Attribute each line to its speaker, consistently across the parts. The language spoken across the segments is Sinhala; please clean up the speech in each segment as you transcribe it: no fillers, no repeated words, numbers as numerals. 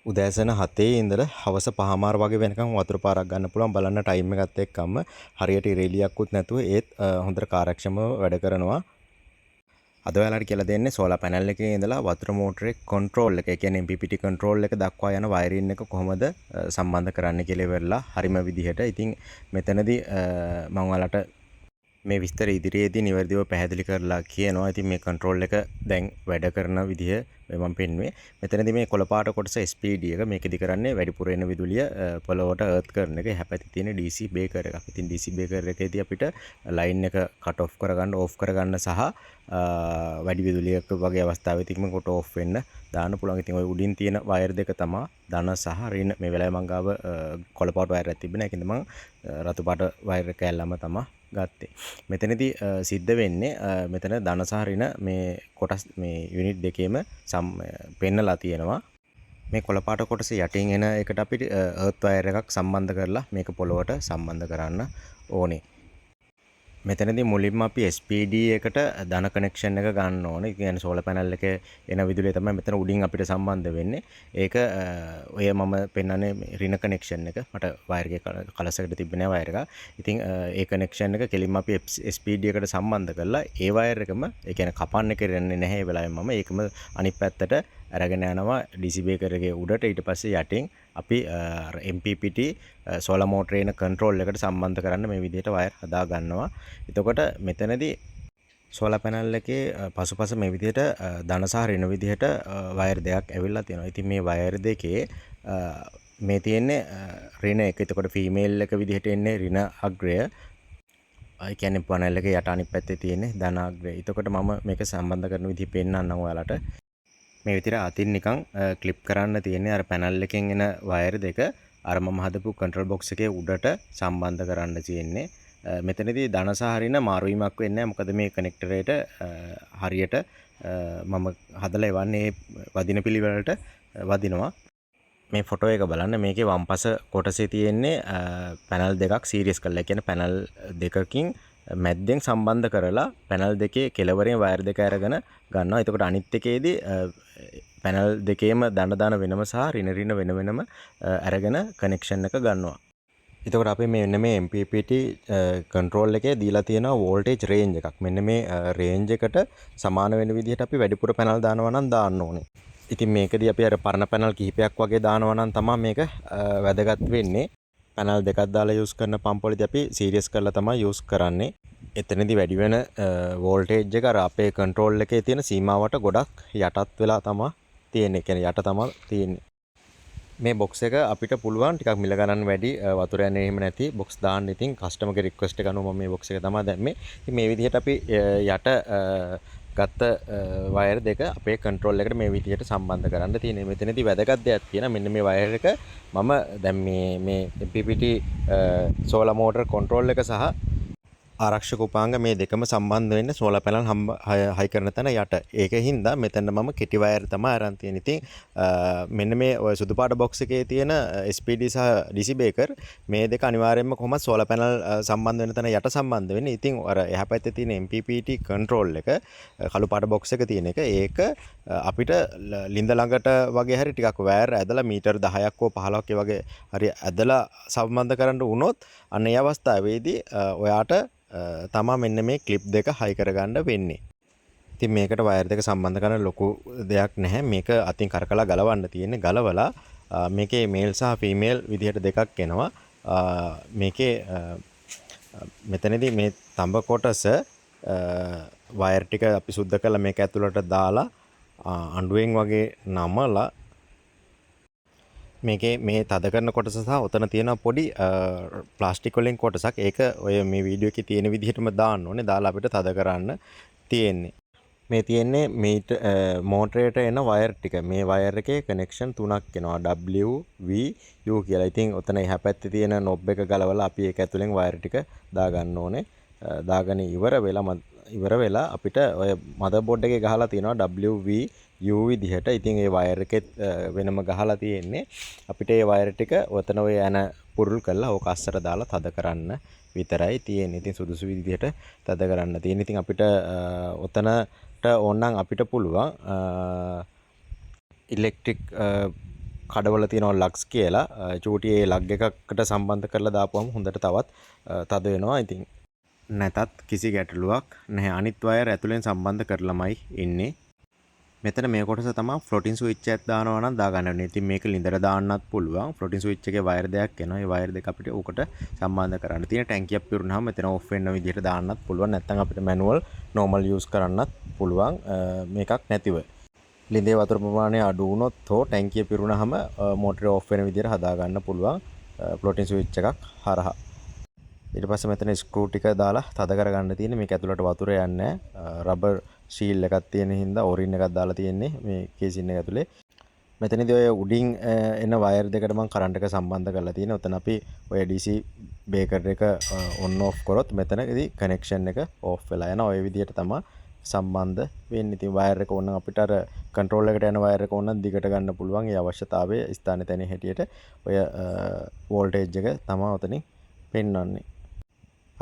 Speaker 1: උදෑසන 7 ඉඳලා හවස 5:00 වගේ වෙනකම් වතුර පාරක් ගන්න පුළුවන්. බලන්න ටයිම් එකත් එක්කම හරියට ඉරේලියක්කුත් නැතුව ඒත් හොඳට කාර්යක්ෂමව වැඩ කරනවා. අද ඔයාලට කියලා දෙන්නේ සෝලාර් පැනල් එකේ ඉඳලා වතුර මෝටරේ කන්ට්‍රෝල් එක, ඒ කියන්නේ MPPT කන්ට්‍රෝල් එක දක්වා යන වයරින් එක කොහොමද සම්බන්ධ කරන්න කියලා ඉවරලා හරිම විදිහට. ඉතින් මෙතනදී මම ඔයාලට මේ විස්තර ඉදිරියේදී නිවැරදිව පැහැදිලි කරලා කියනවා. ඉතින් මේ කන්ට්‍රෝල් එක දැන් වැඩ කරන විදිහ මම පෙන්වුවේ. මෙතනදී මේ කොළපාට කොටස SPD එක මේකෙදි කරන්නේ වැඩිපුර එන විදුලිය පොළොවට අර්ත් කරන එක. එහා පැත්තේ තියෙන DC බේකර් එකක්. ඉතින් DC බේකර් එකේදී අපිට ලයින් එක කට් ඔෆ් කරගන්න, ඕෆ් කරගන්න සහ වැඩි විදුලියක් වගේ අවස්ථාවෙදී තිකම කොට ඕෆ් වෙන්න දාන්න පුළුවන්. ඉතින් ওই උඩින් තියෙන වයර් දෙක තමයි ධන සහ ඍණ. මේ වෙලාවේ මං ගාව කොළපාට වයර් එකක් තිබෙනවා. ඒකින්ද මං රතු පාට වයර් එක කැල්ලම තමයි ගත්තේ. මෙතනදී සිද්ධ වෙන්නේ මෙතන ධන සහ ඍණ මේ කොටස් මේ යුනිට් දෙකේම පෙන්නලා තියෙනවා. මේ කොළපාට කොටස යටින් එන එකට අපිට අර්ත් වයර් එකක් සම්බන්ධ කරලා මේක පොළොවට සම්බන්ධ කරන්න ඕනේ. මෙතනදී මුලින්ම අපි SPD එකට ධන කනෙක්ෂන් එක ගන්න ඕනේ. ඒ කියන්නේ සෝලාර් පැනල් එකේ එන විදුලිය තමයි මෙතන උඩින් අපිට සම්බන්ධ වෙන්නේ. ඒක ඔය මම පෙන්නන්නේ ඍණ කනෙක්ෂන් එක. මට වයර් එකේ කලසකට තිබෙන්නේ වයර් එක. ඉතින් ඒ කනෙක්ෂන් එක කෙලින්ම අපි SPD එකට සම්බන්ධ කරලා ඒ වයර් එකම ඒ කියන්නේ කපන්න කරන්නේ නැහැ ඒ වෙලාවෙම මම ඒකම අනිත් පැත්තට අරගෙන යනවා DC බේකර් එකේ උඩට. ඊට පස්සේ යටින් අපි MPPT සෝලාර් මෝටරේ එන කන්ට්‍රෝල් එකට සම්බන්ධ කරන්න මේ විදිහට වයර් හදා ගන්නවා. එතකොට මෙතනදී සෝලාර් පැනල් එකේ පසුපස මේ විදිහට ධන සහ ඍණ විදිහට වයර් දෙකක් ඇවිල්ලා තියෙනවා. ඉතින් මේ වයර් දෙකේ මේ තියෙන්නේ ඍණ එක. එතකොට ෆීමේල් එක විදිහට එන්නේ ඍණ අග්‍රය. ඒ කියන්නේ පැනල් එකේ යට අනිත් පැත්තේ තියෙන්නේ ධන අග්‍රය. එතකොට මම මේක සම්බන්ධ කරන විදිහ පෙන්නන්නම් ඔයාලට. මේ විදිහට අතින් නිකන් ක්ලිප් කරන්න තියෙන්නේ අර පැනල් එකෙන් එන වයර් දෙක අර මම හදපු කන්ට්‍රෝල් බොක්ස් එකේ උඩට සම්බන්ධ කරන්න තියෙන්නේ. මෙතනදී ධන සහ ඍණ මාරු වීමක් වෙන්නේ නැහැ. මොකද මේ කනෙක්ටරේට හරියට මම හදලා එවන්නේ වදින පිළිවෙලට වදිනවා. මේ ෆොටෝ එක බලන්න. මේකේ වම්පස කොටසේ තියෙන්නේ පැනල් දෙකක් සීරීස් කරලා. ඒ කියන්නේ පැනල් දෙකකින් මැද්දෙන් සම්බන්ධ කරලා පැනල් දෙකේ කෙළවරෙන් වයර් දෙක අරගෙන ගන්නවා. එතකොට අනිත් එකේදී පැනල් දෙකේම ධන වෙනම සහ ඍණ වෙන වෙනම අරගෙන කනෙක්ෂන් එක ගන්නවා. එතකොට අපි මෙන්න මේ MPPT කන්ට්‍රෝල් එකේ දීලා තියෙනවා වෝල්ටේජ් රේන්ජ් එකක්. මෙන්න මේ රේන්ජ් එකට සමාන වෙන විදිහට අපි වැඩිපුර පැනල් දානවා නම් දාන්න ඕනේ. ඉතින් මේකදී අපි අර පරණ පැනල් කිහිපයක් වගේ දානවා නම් තමයි මේක වැදගත් වෙන්නේ. පැනල් දෙකක් දාලා යූස් කරන පම්ප් වලදී අපි සීරියස් කරලා තමයි යූස් කරන්නේ. එතනදී වැඩි වෙන වෝල්ටේජ් එක අර අපේ කන්ට්‍රෝල් එකේ තියෙන සීමාවට ගොඩක් යටත් වෙලා තමයි තියෙන්නේ. කියන්නේ යට තමයි තියෙන්නේ. මේ බොක්ස් එක අපිට පුළුවන් ටිකක් මිල ගණන් වැඩි වතුර යන්නේ එහෙම නැති බොක්ස් දාන්න. ඉතින් කස්ටමර්ගේ රික්වෙස්ට් එක අනුව මම මේ බොක්ස් එක තමයි දැම්මේ. ඉතින් මේ විදිහට අපි යට ගත්ත වයර් දෙක අපේ කන්ට්‍රෝල් එකට මේ විදිහට සම්බන්ධ කරන්න තියෙනවා. මෙතනදී වැදගත් දෙයක් තියෙනවා. මෙන්න මේ වයර් එක මම දැන් මේ MPPT සෝලාර් මෝටර් කන්ට්‍රෝල් එක සහ ආරක්ෂක උපාංග මේ දෙකම සම්බන්ධ වෙන්නේ සෝලාර් පැනල් හයි කරන තැන යට. ඒකින්ද මෙතන මම කෙටි වයර් තමයි අරන් තියෙන්නේ. ඉතින් මෙන්න මේ ඔය සුදු පාට බොක්ස් එකේ තියෙන SPD සහ DC බේකර් මේ දෙක අනිවාර්යයෙන්ම කොහොමද සෝලාර් පැනල් සම්බන්ධ වෙන තැන යට සම්බන්ධ වෙන්නේ. ඉතින් අර එහා පැත්තේ තියෙන MPPT කන්ට්‍රෝල් එක කළු පාට බොක්ස් එක තියෙන එක ඒක අපිට ලින්ද ළඟට වගේ හරි ටිකක් වයර් ඇදලා මීටර් 10ක් හෝ 15ක් වගේ හරි ඇදලා සම්බන්ධ කරන්න වුණොත් අන්න ඒ අවස්ථාවේදී ඔයාට තමා මෙන්න මේ ක්ලිප් දෙක හයි කරගන්න වෙන්නේ. ඉතින් මේකට වයර් දෙක සම්බන්ධ කරන ලොකු දෙයක් නැහැ. මේක අතින් කරකලා ගලවන්න තියෙන්නේ. ගලවලා මේකේ මේල් සහ ෆීමේල් විදිහට දෙකක් එනවා. මේකේ මෙතනදී මේ තඹ කොටස වයර් ටික අපි සුද්ධ කරලා මේක ඇතුළට දාලා අඬුවෙන් වගේ නමලා මේකේ මේ තද කරන කොටස සහ ඔතන තියෙන පොඩි ප්ලාස්ටික් වලින් කොටසක්. ඒක ඔය මේ වීඩියෝ එකේ තියෙන විදිහටම දාන්න ඕනේ. දාලා අපිට තද කරන්න තියෙන්නේ. මේ තියෙන්නේ මෝටරේට එන වයර් ටික. මේ වයර් එකේ කනෙක්ෂන් තුනක් එනවා. W, V, U කියලා. ඉතින් ඔතන එහා පැත්තේ තියෙන නොබ් එක ගලවලා අපි ඒක ඇතුලෙන් වයර් ටික දාගන්න ඕනේ. දාගෙන ඉවර වෙලා අපිට ඔය මදර්බෝඩ් එකේ ගහලා තියෙනවා W, V, U විදිහට. ඉතින් ඒ වයර් එකෙත් වෙනම ගහලා තියෙන්නේ. අපිට ඒ වයර් ටික ඔතන ඔය යන පුරුල් කරලා ඕක අස්සර දාලා තද කරන්න විතරයි තියෙන්නේ. ඉතින් සුදුසු විදිහට තද කරන්න තියෙන්නේ. ඉතින් අපිට ඔතනට ඕනනම් අපිට පුළුවන් ඉලෙක්ට්‍රික් කඩවල තියෙනවා ලක්ස් කියලා. චූටි ඒ ලග් එකකට සම්බන්ධ කරලා දාපුවම හොඳට තවත් තද වෙනවා. ඉතින් නැතත් කිසි ගැටලුවක් නැහැ. අනිත් වයර් ඇතුලෙන් සම්බන්ධ කරලාමයි ඉන්නේ. මෙතන මේ කොටස තමයි ෆ්ලොටින් ස්විච් එකක් දානවා නම් දාගන්න ඕනේ. ඉතින් මේක ලින්දර දාන්නත් පුළුවන්. ෆ්ලොටින් ස්විච් එකේ වයර් දෙකක් එනවා. ඒ වයර් දෙක අපිට උකට සම්බන්ධ කරන්න තියෙන. ටැංකියක් පිරුණාම මෙතන ඔෆ් වෙන විදිහට දාන්නත් පුළුවන්. නැත්නම් අපිට මැනුවල් නෝමල් යූස් කරන්නත් පුළුවන්. මේකක් නැතිව. ලින්දේ වතුර ප්‍රමාණය අඩු වුණොත් හෝ ටැංකිය පිරුණාම මෝටරේ ඔෆ් වෙන විදිහට හදා ගන්න පුළුවන්. ෆ්ලොටින් ස්විච් එකක් හරහා. ඊට පස්සේ මෙතන ස්ක්‍රූ ටික දාලා තද කරගන්න තියෙන්නේ. මේක ඇතුළට වතුර යන්නේ නැහැ. රබර් ශීල් එකක් තියෙන හින්දා ඔරින් එකක් දාලා තියෙන්නේ මේ කේසින් එක ඇතුලේ. මෙතනදී ඔය උඩින් එන වයර් දෙකට මම කරන්ට් එක සම්බන්ධ කරලා තියෙනවා. උතන අපි ඔය DC බේකර් එක ඔන් ඔෆ් කරොත් මෙතනදී කනෙක්ෂන් එක ඔෆ් වෙලා යනවා. ඔය විදිහට තමයි සම්බන්ධ වෙන්නේ. ඉතින් වයර් එක ඕන අපිට අර කන්ට්‍රෝල් එකට යන වයර් එක ඕන දිගට ගන්න පුළුවන්. ඒ අවශ්‍යතාවයේ ස්ථානයේ තැන හැටියට ඔය වෝල්ටේජ් එක තමයි උතනින් පෙන්වන්නේ.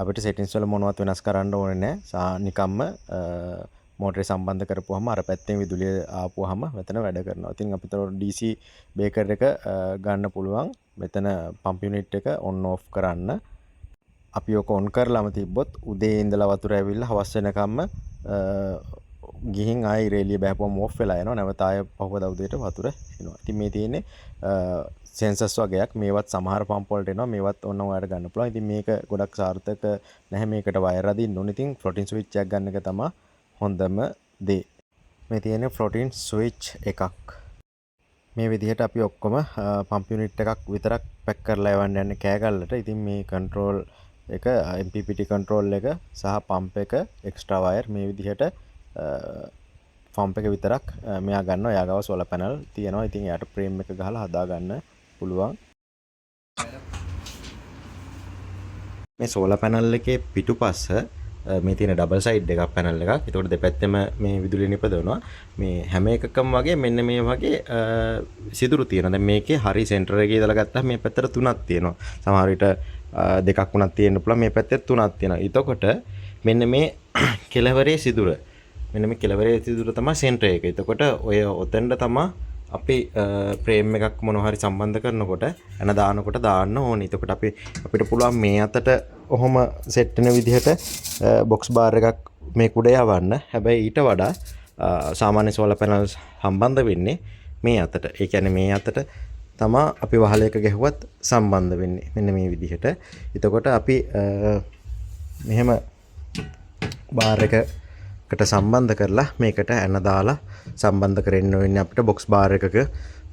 Speaker 1: අපිට සෙටින්ස් වල මොනවත් වෙනස් කරන්න ඕනේ නැහැ. නිකම්ම මෝටරේ සම්බන්ධ කරපුවාම අර පැත්තෙන් විදුලිය ආපුවාම මෙතන වැඩ කරනවා. ඉතින් අපිට DC බේකර් එක ගන්න පුළුවන්. මෙතන පම්ප් යුනිට් එක ඔන් ඔෆ් කරන්න. අපි ඔක ඔන් කරලාම තිබ්බොත් උදේ ඉඳලා වතුර ඇවිල්ලා හවස් වෙනකම්ම ගිහින් ආයි රේලිය බහපුවම ඔෆ් වෙලා යනවා. නැවත ආය පහුවදා උදේට වතුර එනවා. ඉතින් මේ තියෙන්නේ සෙන්සර්ස් වගේක්. මේවත් සමහර පම්ප් වලට එනවා. මේවත් ඔන්න ඔයාලට ගන්න පුළුවන්. ඉතින් මේක ගොඩක් සාර්ථක නැහැ. මේකට වයර් අදින්න ඕනේ. ඉතින් ෆ්ලොටින් ස්විච් එකක් ගන්න එක තමයි හොඳම දේ. මේ තියෙන්නේ ෆ්ලොටින් ස්විච් එකක්. මේ විදිහට අපි ඔක්කොම පම්ප් යුනිට් එකක් විතරක් පැක් කරලා යවන්න යන්නේ කෑගල්ලට. ඉතින් මේ කන්ට්‍රෝල් එක MPPT කන්ට්‍රෝල් එක සහ පම්ප් එක එක්ස්ට්‍රා වයර් මේ විදිහට පම්ප් එක විතරක් මෙයා ගන්නවා. එයා ගාව සෝලර් පැනල් තියෙනවා. ඉතින් එයාට ප්‍රේම් එක ගහලා හදා ගන්න පුළුවන්. මේ සෝලර් පැනල් එකේ පිටුපස්ස මේ තියෙන ඩබල් සයිඩ් එකක් පැනල් එකක්. ඒතකොට දෙපැත්තෙම මේ විදුලිය නිපදවනවා. මේ හැම එකකම වගේ මෙන්න මේ වගේ සිදුරු තියෙනවා. දැන් මේකේ හරි සෙන්ටර් එකේ ඉඳලා ගත්තාම මේ පැත්තට තුනක් තියෙනවා. සමහර විට දෙකක් වුණත් තියෙන්න පුළුවන්. මේ පැත්තේ තුනක් තියෙනවා. එතකොට මෙන්න මේ කෙළවරේ සිදුර. මෙන්න මේ කෙළවරේ සිදුර තමයි සෙන්ටර් එක. එතකොට ඔය ඔතෙන්ද තමයි අපි ප්‍රේම් එකක් මොනවා හරි සම්බන්ධ කරනකොට එන දානකොට දාන්න ඕනේ. එතකොට අපිට පුළුවන් මේ අතට ඔහොම සෙට් වෙන විදිහට බොක්ස් බාර් එකක් මේ කුඩ යවන්න. හැබැයි ඊට වඩා සාමාන්‍ය සෝලර් පැනල් සම්බන්ධ වෙන්නේ මේ අතට. ඒ කියන්නේ මේ අතට තමයි අපි වහලයක ගැහුවත් සම්බන්ධ වෙන්නේ. මෙන්න මේ විදිහට. එතකොට අපි මෙහෙම බාර් එකකට සම්බන්ධ කරලා මේකට ඇන දාලා සම්බන්ධ කරන්න වෙන්නේ අපිට බොක්ස් බාර් එකක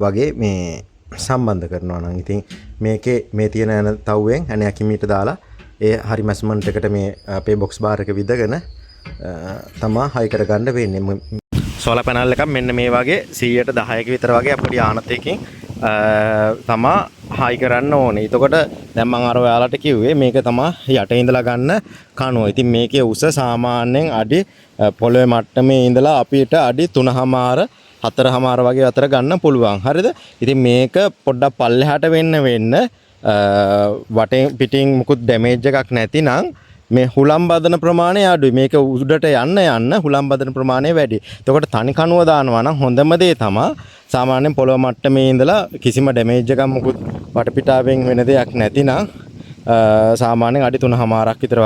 Speaker 1: වගේ මේ සම්බන්ධ කරනවා නම්. ඉතින් මේකේ මේ තියෙන ඇන තව්වෙන් ඇනයක් හිමීට දාලා ඒ හරි මැස්මන්ට් එකට මේ අපේ බොක්ස් බාර් එක විදගෙන තමයි හයි කරගන්න වෙන්නේ. සෝලර් පැනල් එකක් මෙන්න මේ වගේ 110ක විතර වගේ අපිට ආනතයකින් තමා හයි කරන්න ඕනේ. එතකොට දැන් මම අර ඔයාලට කිව්වේ මේක තමයි යට ඉඳලා ගන්න කණුව. ඉතින් මේකේ උස සාමාන්‍යයෙන් අඩි පොළවේ මට්ටමේ ඉඳලා අපිට අඩි 3.5 4.5 වගේ අතර ගන්න පුළුවන්. හරිද? ඉතින් මේක පොඩ්ඩක් පල්ලෙහාට වෙන්න වටේ පිටින් මුකුත් ඩැමේජ් එකක් නැතිනම් මේ හුලම් බදන ප්‍රමාණය අඩුයි. මේක උඩට යන්න හුලම් බදන ප්‍රමාණය වැඩි. එතකොට තනි කණුව දානවා නම් හොඳම දේ තමයි සාමාන්‍යයෙන් පොළොව මට්ටමේ ඉඳලා කිසිම ඩැමේජ් එකක් මුකුත් වටපිටාවෙන් වෙන දෙයක් නැතිනම් සාමාන්‍යයෙන් අඩි 3.5ක් විතර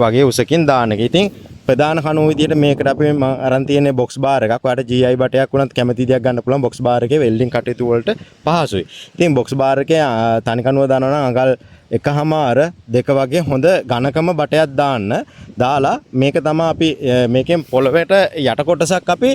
Speaker 1: වගේ උසකින් දාන්න එක. ඉතින් ප්‍රධාන කණුව විදිහට මේකට අපි අරන් තියෙන්නේ බොක්ස් බාර් එකක්. ඔයාලට GI බටයක් වුණත් කැමති දෙයක් ගන්න පුළුවන්. බොක්ස් බාර් එකේ වෙල්ඩින් කටයුතු වලට පහසුයි. ඉතින් බොක්ස් බාර් එකේ තනි කණුව දානවා නම් අඟල් එකහමාර දෙක වගේ හොඳ ඝනකම බටයක් දාලා මේක තමයි අපි මේකෙන් පොළවට යට කොටසක් අපි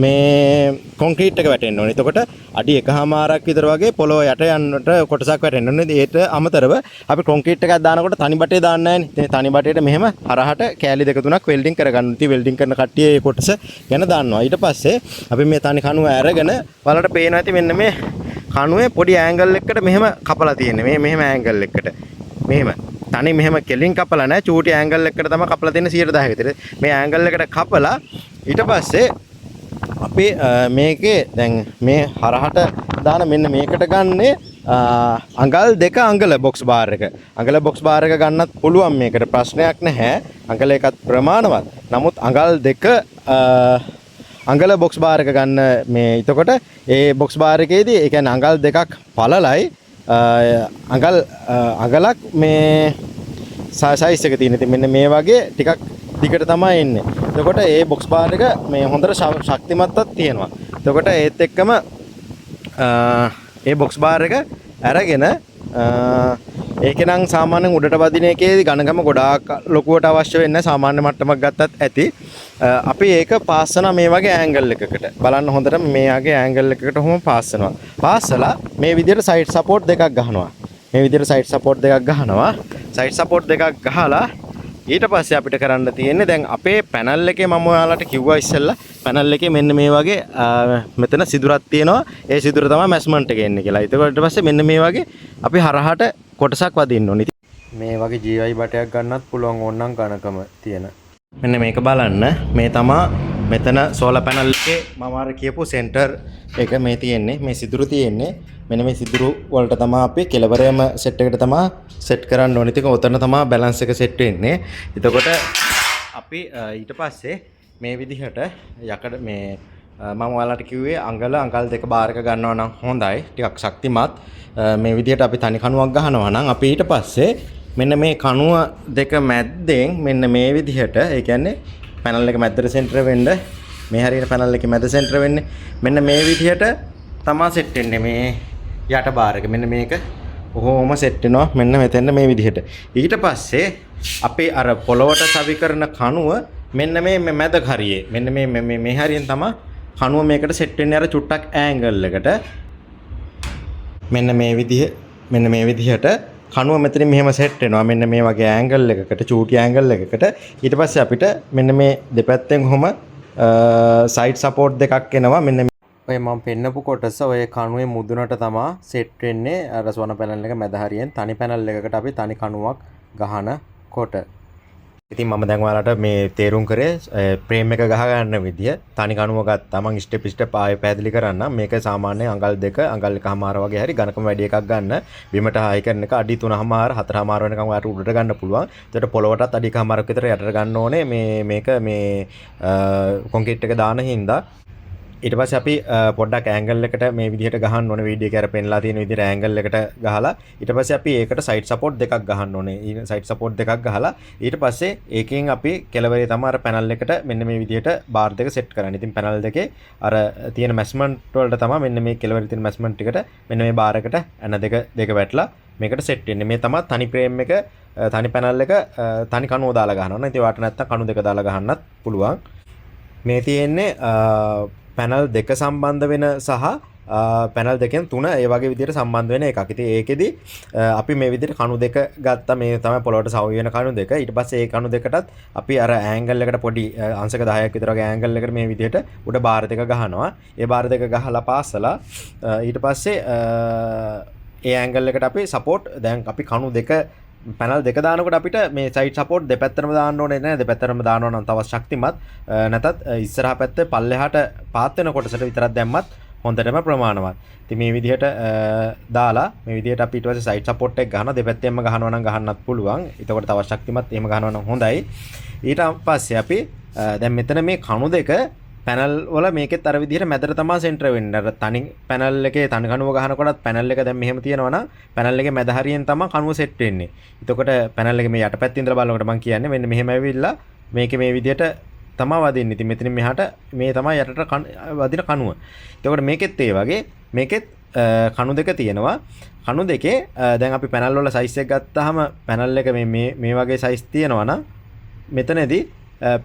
Speaker 1: මේ කොන්ක්‍රීට් එක වැටෙන්න ඕනේ. එතකොට අඩි එකහමාරක් විතර වගේ පොළොව යට යන්නට කොටසක් වැටෙන්න ඕනේ. ඒට අමතරව අපි කොන්ක්‍රීට් එකක් දානකොට තනි බටේ දාන්න නැහැ නේ. තනි බටේට මෙහෙම හරහට කෑලි දෙක තුනක් වෙල්ඩින් කරගන්න. ඉතින් වෙල්ඩින් කරන කට්ටිය මේ කොටස ගැන දන්නවා. ඊට පස්සේ අපි මේ තනි කණුව අරගෙන බලන්න පේනවා ඇති මෙන්න මේ කණුවේ පොඩි ඇන්ගල් එකකට මෙහෙම කපලා තියෙන්නේ. මේ මෙහෙම ඇන්ගල් එකකට. මෙහෙම තනි මෙහෙම කෙලින් කපලා නැහැ. චූටි ඇන්ගල් එකකට තමයි කපලා තියෙන්නේ 110 විතර. මේ ඇන්ගල් එකට කපලා ඊට පස්සේ අපි මේකේ දැන් මේ හරහට දාන මෙන්න මේකට ගන්නේ අඟල් දෙක අඟල බොක්ස් බාර් එක. අඟල බොක්ස් බාර් එක ගන්නත් පුළුවන් මේකට ප්‍රශ්නයක් නැහැ. අඟල එකත් ප්‍රමාණවත්. නමුත් අඟල් දෙක අඟල බොක්ස් බාර් එක ගන්න මේ එතකොට ඒ බොක්ස් බාර් එකේදී ඒ කියන්නේ අඟල් දෙකක් පළලයි අඟලක් මේ සයිස් එක තියෙන. ඉතින් මෙන්න මේ වගේ ටිකක් දිගට තමයි එන්නේ. එතකොට ඒ බොක්ස් බාර් එක මේ හොඳට ශක්තිමත්වත් තියෙනවා. එතකොට ඒත් එක්කම ඒ බොක්ස් බාර් එක අරගෙන ඒකනම් සාමාන්‍යයෙන් උඩට වදින එකේදී ඝනකම ගොඩාක් ලොකුවට අවශ්‍ය වෙන්නේ නැහැ. සාමාන්‍ය මට්ටමක් ගත්තත් ඇති. අපි ඒක පාස් කරන මේ වගේ ඇන්ගල් එකකට බලන්න හොඳට මේ වගේ ඇන්ගල් එකකට කොහොම පාස් කරනවා. පාස්සලා මේ විදිහට සයිඩ් සපෝට් දෙකක් ගහනවා. මේ විදිහට සයිඩ් සපෝට් දෙකක් ගහනවා. සයිඩ් සපෝට් දෙකක් ගහලා ඊට පස්සේ අපිට කරන්න තියෙන්නේ දැන් අපේ පැනල් එකේ මම ඔයාලට කිව්වා ඉස්සෙල්ලා පැනල් එකේ මෙන්න මේ වගේ මෙතන සිදුරක් තියෙනවා. ඒ සිදුර තමයි මැස්මන්ට් එක එන්නේ කියලා. ඊට පස්සේ මෙන්න මේ වගේ අපි හරහට කොටසක් වදින්න ඕනේ. මේ වගේ GI බටයක් ගන්නත් පුළුවන් ඕනනම් ඝනකම තියෙන. මෙන්න මේක බලන්න. මේ තමා මෙතන සෝලර් පැනල් එකේ මම අර කියපු සෙන්ටර් එක මේ තියෙන්නේ. මේ සිදුරු තියෙන්නේ. මෙන්න මේ සිදුරු වලට තමයි අපි කෙලවරේම සෙට් එකට තමයි සෙට් කරන්න ඕනේ. ඉතින් ඔතන තමයි බැලන්ස් එක සෙට් වෙන්නේ. එතකොට අපි ඊට පස්සේ මේ විදිහට යකඩ මේ මම ඔයාලට කිව්වේ අඟල් දෙක බාර් එක ගන්නවා නම් හොඳයි. ටිකක් ශක්තිමත්. මේ විදිහට අපි තනි කණුවක් ගහනවා නම් අපි ඊට පස්සේ මෙන්න මේ කණුව දෙක මැද්දෙන් මෙන්න මේ විදිහට ඒ කියන්නේ පැනල් එක මැද්දට සෙන්ටර් වෙන්න මේ හරියට පැනල් එකේ මැද සෙන්ටර් වෙන්නේ මෙන්න මේ විදිහට තමයි සෙට් වෙන්නේ මේ යට බාර් එක. මෙන්න මේක කොහොම සෙට් වෙනවා මෙන්න මෙතෙන් මේ විදිහට. ඊට පස්සේ අපි අර පොළවට සවි කරන කණුව මෙන්න මේ මැද හරියේ මෙන්න මේ හරියෙන් තමයි කණුව මේකට සෙට් වෙන්නේ අර චුට්ටක් ඇන්ගල් එකට. මෙන්න මේ විදිහට කණුව මෙතනින් මෙහෙම සෙට් වෙනවා මෙන්න මේ වගේ ඇන්ගල් එකකට චූටි ඇන්ගල් එකකට. ඊට පස්සේ අපිට මෙන්න මේ දෙපැත්තෙන් කොහොම සයිඩ් සපෝට් දෙකක් එනවා. මෙන්න ඔය මම පෙන්නපු කොටස ඔය කණුවේ මුදුනට තමයි සෙට් වෙන්නේ අර ස්වන පැනල් එක මැද හරියෙන් තනි පැනල් එකකට අපි තනි කණුවක් ගහනකොට. ඉතින් මම දැන් ඔයාලට මේ තේරුම් කරේ ප්‍රේම් එක ගහ ගන්න විදිය. තනි කණුව ගත්තා මම ස්ටෙප් ස්ටෙප් ආයෙ පැහැදිලි කරන්නම්. මේක සාමාන්‍යයෙන් අඟල් දෙක අඟල් එකමාර වගේ හරි ඝනකම වැඩි එකක් ගන්න. බිමට හායි කරන එක අඩි 3මාර 4මාර වෙනකම් ඔයාලට උඩට ගන්න පුළුවන්. ඒකට පොළවටත් අඩි එකමාරක් විතර යටට ගන්න ඕනේ. මේක කොන්ක්‍රීට් එක දාන හින්දා ඊට පස්සේ අපි පොඩ්ඩක් ඇන්ගල් එකට මේ විදිහට ගහන්න ඕනේ. වීඩියෝ එකේ අර පෙන්ලා තියෙන විදිහට ඇන්ගල් එකට ගහලා ඊට පස්සේ අපි ඒකට සයිඩ් සපෝට් දෙකක් ගහන්න ඕනේ. සයිඩ් සපෝට් දෙකක් ගහලා ඊට පස්සේ ඒකෙන් අපි කෙලවරේ තමයි අර පැනල් එකට මෙන්න මේ විදිහට බාර් දෙක සෙට් කරන්නේ. ඉතින් පැනල් දෙකේ අර තියෙන මැස්මන්ට් වලට තමයි මෙන්න මේ කෙලවරේ තියෙන මැස්මන්ට් එකට මෙන්න මේ බාර් එකට ඇන දෙක වැටලා මේකට සෙට් වෙන්නේ. මේ තමයි තනි ෆ්‍රේම් එක තනි පැනල් එක තනි කණුව දාලා ගහනවා. ඉතින් වාට නැත්තම් කණු දෙක දාලා ගහන්නත් පුළුවන්. මේ තියෙන්නේ පැනල් දෙක සම්බන්ධ වෙන සහ පැනල් දෙකෙන් තුන ඒ වගේ විදිහට සම්බන්ධ වෙන එකක්. ඉතින් ඒකෙදි අපි මේ විදිහට කණු දෙක ගත්තා. මේ තමයි පොළොවට සවි වෙන කණු දෙක. ඊට පස්සේ ඒ කණු දෙකටත් අපි අර ඇන්ගල් එකට පොඩි අංශක 10ක් විතර වගේ ඇන්ගල් එකට මේ විදිහට උඩ බාර් දෙක ගහනවා. ඒ බාර් දෙක ගහලා පාස්සලා ඊට පස්සේ ඒ ඇන්ගල් එකට අපි සපෝට් දැන් අපි කණු දෙක පැනල් දෙක දානකොට අපිට මේ සයිඩ් සපෝට් දෙපැත්තටම දාන්න ඕනේ නැහැ. දෙපැත්තටම දානවා නම් තවත් ශක්තිමත්. නැතත් ඉස්සරහා පැත්තේ පල්ලෙහාට පාත් වෙන කොටසට විතරක් දැම්මත් හොඳටම ප්‍රමාණවත්. ඉතින් මේ විදිහට දාලා මේ විදිහට අපි ඊට පස්සේ සයිඩ් සපෝට් එක ගහනවා. දෙපැත්තෙන්ම ගහනවා නම් ගහන්නත් පුළුවන්. එතකොට තවත් ශක්තිමත්. එහෙම ගහනවා නම් හොඳයි. ඊට පස්සේ අපි දැන් මෙතන මේ කණු දෙක පැනල් වල මේකෙත් අර විදිහට මැදට තමයි සෙන්ටර් වෙන්නේ. අර තනි පැනල් එකේ තනි කණුව ගහනකොටත් පැනල් එක දැන් මෙහෙම තියෙනවා නම් පැනල් එකේ මැද හරියෙන් තමයි කණුව සෙට් වෙන්නේ. එතකොට පැනල් එකේ මේ යටපැත්තේ ඉඳලා බලනකොට මම කියන්නේ මෙන්න මෙහෙම ඇවිල්ලා මේකේ මේ විදිහට තමයි වදින්නේ. ඉතින් මෙතනින් මෙහාට මේ තමයි යටට වදින කණුව. එතකොට මේකෙත් ඒ වගේ මේකෙත් කණු දෙක තියෙනවා. කණු දෙකේ දැන් අපි පැනල් වල සයිස් එක ගත්තාම පැනල් එක මේ වගේ සයිස් තියෙනවා නම් මෙතනදී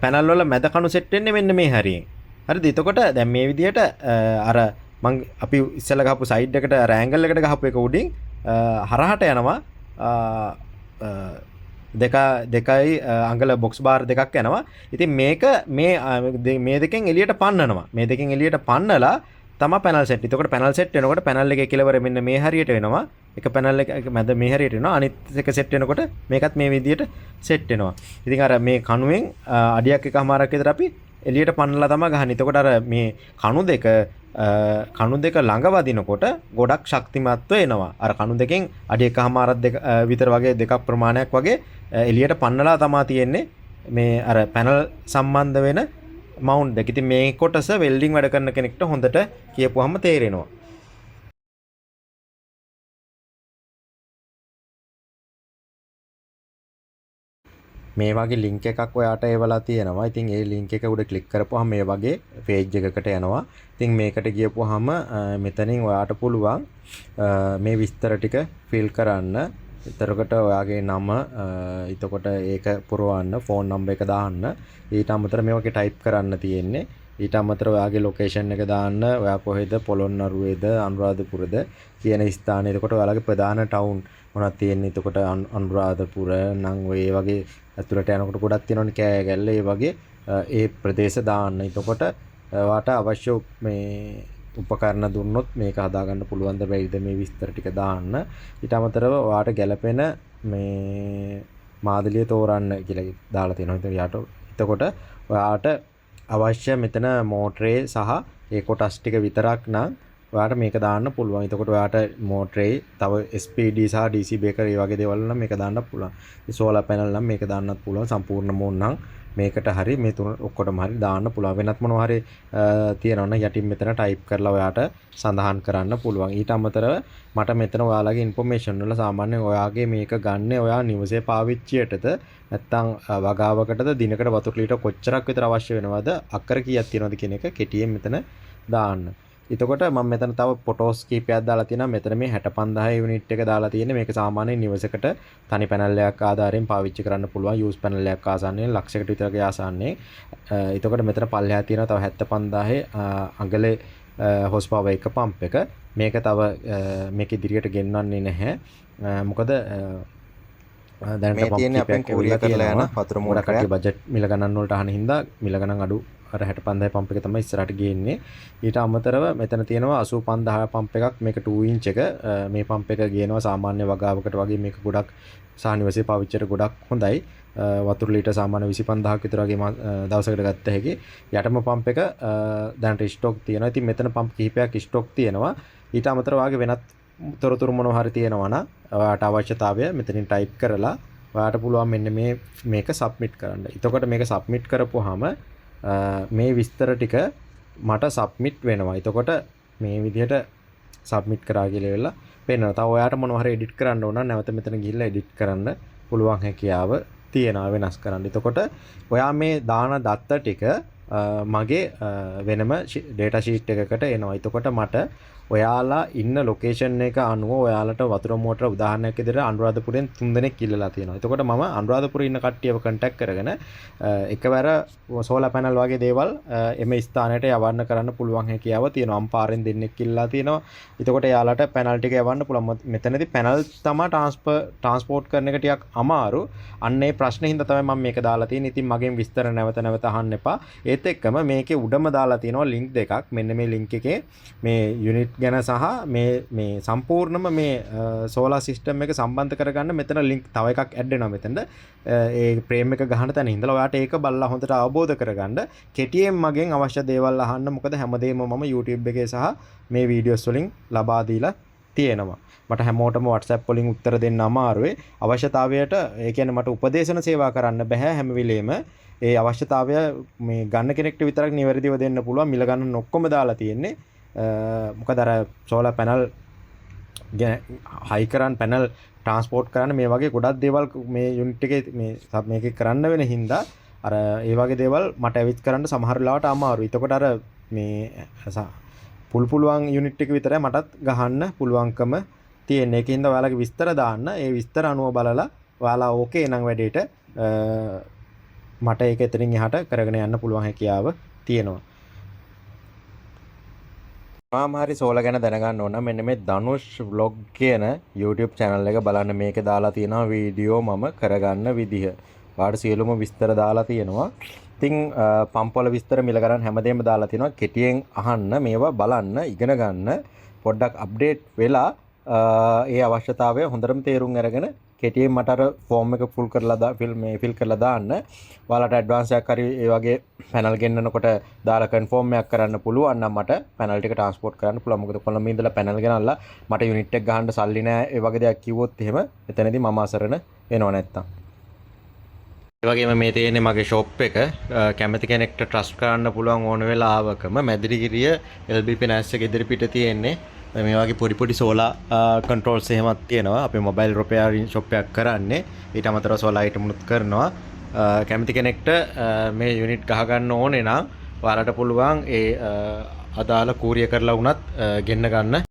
Speaker 1: පැනල් වල මැද කණු සෙට් වෙන්නේ මෙන්න මේ හරියෙන්. හරිද? එතකොට දැන් මේ විදිහට අර අපි ඉස්සෙල්ලා ගහපු සයිඩ් එකට අර ඇන්ගල් එකට ගහපු එක උඩින් හරහට යනවා දෙකයි අඟල බොක්ස් බාර් දෙකක් යනවා. ඉතින් මේක මේ දෙකෙන් එළියට පන්නනවා. මේ දෙකෙන් එළියට පන්නලා තමයි පැනල් සෙට්. එතකොට පැනල් සෙට් වෙනකොට පැනල් එකේ කෙලවර මෙන්න මේ හරියට වෙනවා. එක පැනල් එක මැද මේ හරියට වෙනවා. අනිත් එක සෙට් වෙනකොට මේකත් මේ විදිහට සෙට් වෙනවා. ඉතින් අර මේ කණුවෙන් අඩියක් එකමාරක් විතර අපි එළියට පන්නලා තමයි ගහන්නේ. එතකොට අර මේ කණු දෙක ළඟ වදිනකොට ගොඩක් ශක්තිමත්ව එනවා. අර කණු දෙකෙන් අඩි එකමාරක් දෙක විතර වගේ දෙකක් ප්‍රමාණයක් වගේ එළියට පන්නලා තමයි තියෙන්නේ මේ අර පැනල් සම්බන්ධ වෙන මවුන්ට් එක. ඉතින් මේ කොටස වෙල්ඩින් වැඩ කරන කෙනෙක්ට හොඳට කියපුවාම තේරෙනවා. මේ වගේ ලින්ක් එකක් ඔයාට එවලා තියෙනවා. ඉතින් ඒ ලින්ක් එක උඩ ක්ලික් කරපුවාම මේ වගේ පේජ් එකකට යනවා. ඉතින් මේකට ගියපුවාම මෙතනින් ඔයාට පුළුවන් මේ විස්තර ටික ෆිල් කරන්න. එතකොට ඔයාගේ නම එතකොට ඒක පුරවන්න, ෆෝන් නම්බර් එක දාන්න. ඊට අමතරව මේ වගේ ටයිප් කරන්න තියෙන්නේ. ඊට අමතරව ඔයාගේ ලොකේෂන් එක දාන්න. ඔයා කොහෙද? පොළොන්නරුවේද, අනුරාධපුරද කියන ස්ථානේ. එතකොට ඔයාලගේ ප්‍රධාන ටවුන් මොනවද තියෙන්නේ? එතකොට අනුරාධපුර නම් ඔය වගේ ඇතුළට යනකොට ගොඩක් තියෙනවනේ කෑගැල්ල. ඒ වගේ ඒ ප්‍රදේශ දාන්න. එතකොට ඔයාට අවශ්‍ය මේ උපකරණ දුන්නොත් මේක හදාගන්න පුළුවන්ද බැයිද මේ විස්තර ටික දාන්න. ඊට අමතරව ඔයාට ගැළපෙන මේ මාදලිය තෝරන්න කියලා දාලා තියෙනවා. ඉතින් යාට එතකොට ඔයාට අවශ්‍ය මෙතන මෝටරේ සහ ඒ කොටස් ටික විතරක් නම් ඔයාට මේක දාන්න පුළුවන්. එතකොට ඔයාට මෝටරේ තව SPD සහ DC බ්‍රේකර් ඒ වගේ දේවල් නම් මේක දාන්නත් පුළුවන්. ඒ සෝලාර් පැනල් නම් මේක දාන්නත් පුළුවන්. සම්පූර්ණ මෝන් නම් මේකට හරි මේ තුන ඔක්කොටම හරි දාන්න පුළුවන්. වෙනත් මොනවා හරි තියෙනවා නම් යටින් මෙතන ටයිප් කරලා ඔයාට සඳහන් කරන්න පුළුවන්. ඊට අමතරව මට මෙතන ඔයාලගේ ඉන්ෆෝමේෂන් වල සාමාන්‍යයෙන් ඔයාගේ මේක ගන්න ඔයා නිවසේ පාවිච්චියටද නැත්නම් වගාවකටද දිනකට වතුර ලීටර් කොච්චරක් විතර අවශ්‍ය වෙනවද අක්කර කීයක් තියෙනවද කියන එක කෙටියෙන් මෙතන දාන්න. එතකොට මම මෙතන තව ෆොටෝස් කීපයක් දාලා තියෙනවා. මෙතන මේ 65000 යුනිට් එක දාලා තියෙන්නේ. මේක සාමාන්‍ය නිවසකට තනි පැනල් එකක් ආධාරයෙන් පාවිච්චි කරන්න පුළුවන්. යූස් පැනල් එකක් ආසන්නයෙන් ලක්ෂයකට විතරගේ ආසන්නයෙන්. එතකොට මෙතන පල්ලෙහා තියෙනවා තව 75000 අඟලේ හොස් පවර් එක පම්ප් එක. මේක තව මේක ඉදිරියට ගෙන්වන්නේ නැහැ. මොකද දැනට පම්ප් තියෙන්නේ අපෙන් කෝරියා කරලා යන වතුර මෝටරයක්. බජට් මිල ගණන් වලට අහන හින්දා මිල ගණන් අඩු අර 65000 පම්ප් එක තමයි ඉස්සරහට ගේන්නේ. ඊට අමතරව මෙතන තියෙනවා 85000 පම්ප් එකක්. මේක 2 ඉන්ච් එක. මේ පම්ප් එක ගේනවා සාමාන්‍ය වගාවකට වගේ. මේක ගොඩක් සානිවසේ පාවිච්චියට ගොඩක් හොඳයි. වතුර ලීටර් සාමාන්‍ය 25000ක් විතර වගේ දවසකට ගත්ත හැකි. යටම පම්ප් එක දැනට ස්ටොක් තියෙනවා. ඉතින් මෙතන පම්ප් කිහිපයක් ස්ටොක් තියෙනවා. ඊට අමතරව වාගේ වෙනත් තොරතුරු මොනවා හරි තියෙනවා නම් ඔයාට අවශ්‍යතාවය මෙතනින් ටයිප් කරලා ඔයාට පුළුවන් මෙන්න මේක සබ්මිට් කරන්න. එතකොට මේක සබ්මිට් කරපුවාම මේ විස්තර ටික මට සබ්මිට් වෙනවා. එතකොට මේ විදිහට සබ්මිට් කරා කියලා වෙලා පේනවා. තව ඔයාට මොනවා හරි එඩිට් කරන්න ඕන නම් නැවත මෙතන ගිහිල්ලා එඩිට් කරන්න පුළුවන් හැකියාව තියෙනවා වෙනස් කරන්න. එතකොට ඔයා මේ දාන දත්ත ටික මගේ වෙනම data sheet එකකට එනවා. එතකොට මට ඔයාලා ඉන්න ලොකේෂන් එක අනුව ඔයාලට වතුර මෝටර උදාහරණයක් විදිහට අනුරාධපුරෙන් 3 දෙනෙක් ඉල්ලලා තියෙනවා. එතකොට මම අනුරාධපුරේ ඉන්න කට්ටියව කන්ටැක්ට් කරගෙන එකවර සෝලාර් පැනල් වගේ දේවල් එමෙ ස්ථානයට යවන්න කරන්න පුළුවන් හැකියාව තියෙනවා. අම්පාරෙන් දෙන්නෙක් ඉල්ලලා තියෙනවා. එතකොට එයාලට පැනල් ටික යවන්න පුළුවන්. මෙතනදී පැනල් තමයි ට්‍රාන්ස්පෝර්ට් කරන එක ටිකක් අමාරු. අන්න ඒ ප්‍රශ්නේ හින්දා තමයි මම මේක දාලා තියෙන්නේ. ඉතින් මගෙන් විස්තර නැවත නැවත අහන්න එපා. ඒත් එක්කම මේකේ උඩම දාලා තියෙනවා ලින්ක් දෙකක්. මෙන්න මේ ලින්ක් එකේ මේ යුනිට් ගැන සහ මේ සම්පූර්ණම මේ සෝලාර් සිස්ටම් එක සම්බන්ධ කරගන්න මෙතන ලින්ක් තව එකක් ඇඩ් වෙනවා මෙතනද. ඒ ප්‍රේම් එක ගහන තැන ඉඳලා ඔයාට ඒක බලලා හොඳට අවබෝධ කරගන්න කෙටියෙන් මගෙන් අවශ්‍ය දේවල් අහන්න. මොකද හැමදේම මම YouTube එකේ සහ මේ වීඩියෝස් වලින් ලබා දීලා තියෙනවා. මට හැමෝටම WhatsApp වලින් උත්තර දෙන්න අමාරුයි. අවශ්‍යතාවයට ඒ කියන්නේ මට උපදේශන සේවා කරන්න බෑ හැම වෙලෙම. ඒ අවශ්‍යතාවය මේ ගන්න කෙනෙක්ට විතරක් නිවැරදිව දෙන්න පුළුවන්. මිල ගන්න ඔක්කොම දාලා තියෙන්නේ. මොකද අර සෝලාර් පැනල් හයි කරන් පැනල් ට්‍රාන්ස්පෝර්ට් කරන්න මේ වගේ ගොඩක් දේවල් මේ යුනිට් එකේ මේකේ කරන්න වෙන හින්දා අර ඒ වගේ දේවල් මට ඇවිත් කරන්න සමහර වෙලාවට අමාරුයි. එතකොට අර මේ පුළුවන් යුනිට් එක විතරයි මටත් ගහන්න පුළුවන්කම තියෙන. ඒකින්ද ඔයාලගේ විස්තර දාන්න. ඒ විස්තර අනුව බලලා ඔයාලා ඕකේ නම් වැඩේට මට ඒක එතනින් එහාට කරගෙන යන්න පුළුවන් හැකියාව තියෙනවා. මාමාරි සෝලා ගැන දැනගන්න ඕන මෙන්න මේ ධනුෂ් vlog කියන YouTube channel එක බලන්න. මේකේ දාලා තියෙනවා වීඩියෝ මම කරගන්න විදිහ. වාට සියලුම විස්තර දාලා තියෙනවා. ඉතින් පම්ප් වල විස්තර මිල ගණන් හැමදේම දාලා තියෙනවා. කෙටියෙන් අහන්න මේවා බලන්න ඉගෙන ගන්න. පොඩ්ඩක් අප්ඩේට් වෙලා ඒ අවශ්‍යතාවය හොඳටම තේරුම් අරගෙන කෙටියෙන් මට අර ෆෝම් එක ෆුල් කරලා දාන්න. ඔයාලට ඇඩ්වාන්ස් එකක් හරි ඒ වගේ පැනල් ගෙන්නනකොට දාලා කන්ෆර්ම් එකක් කරන්න පුළුවන් නම් මට පැනල් ටික ට්‍රාන්ස්පෝර්ට් කරන්න පුළුවන්. මොකද කොළඹ ඉඳලා පැනල් ගෙනල්ලා මට යුනිට් එක ගහන්න සල්ලි නැහැ ඒ වගේ දෙයක් කිව්වොත් එහෙම එතනදී මම අසරණ වෙනව නැත්තම්. ඒ වගේම මේ තියෙන්නේ මගේ ෂොප් එක. කැමති කෙනෙක්ට ට්‍රස්ට් කරන්න පුළුවන් ඕන වෙලාවකම මැදිරිගිරිය LB ෆිනෑන්ස් එක ඉදිරි පිට තියෙන්නේ. මේ වගේ පොඩි පොඩි සෝලා කන්ට්‍රෝල්ස් එහෙමත් තියෙනවා. අපි මොබයිල් රිපෙයාරින් ෂොප් එකක් කරන්නේ. ඊට අමතරව සෝලා අයිටම් උත් කරනවා. කැමති කෙනෙක්ට මේ යුනිට් ගහ ගන්න ඕනේ නම් ඔයාලට පුළුවන් ඒ අදාළ කූරිය කරලා වුණත් ගෙන්න ගන්න.